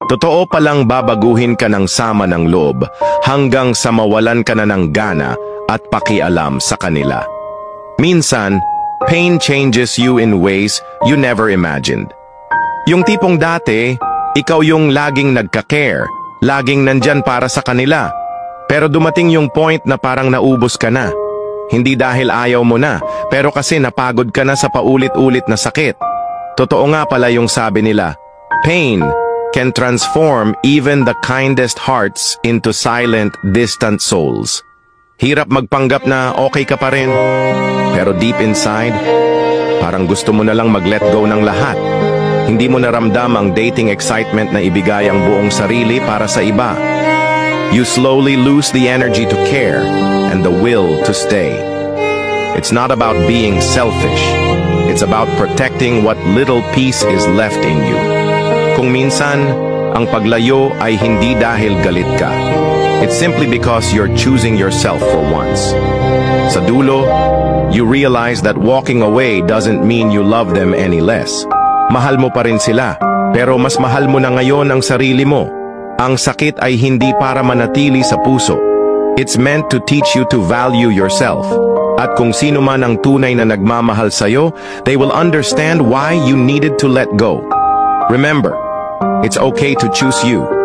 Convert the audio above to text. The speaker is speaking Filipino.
Totoo palang babaguhin ka ng sama ng loob hanggang sa mawalan ka na ng gana at pakialam sa kanila. Minsan, pain changes you in ways you never imagined. Yung tipong dati, ikaw yung laging nagka-care, laging nandyan para sa kanila. Pero dumating yung point na parang naubos ka na. Hindi dahil ayaw mo na, pero kasi napagod ka na sa paulit-ulit na sakit. Totoo nga pala yung sabi nila, pain can transform even the kindest hearts into silent, distant souls. Hirap magpanggap na okay ka pa rin, pero deep inside, parang gusto mo na lang mag-let go ng lahat. Hindi mo naramdam ang dating excitement na ibigay ang buong sarili para sa iba. You slowly lose the energy to care and the will to stay. It's not about being selfish. It's about protecting what little peace is left in you. Kung minsan, ang paglayo ay hindi dahil galit ka. It's simply because you're choosing yourself for once. Sa dulo, you realize that walking away doesn't mean you love them any less. Mahal mo pa rin sila, pero mas mahal mo na ngayon ang sarili mo. Ang sakit ay hindi para manatili sa puso. It's meant to teach you to value yourself. At kung sino man ang tunay na nagmamahal sa'yo, they will understand why you needed to let go. Remember, it's okay to choose you.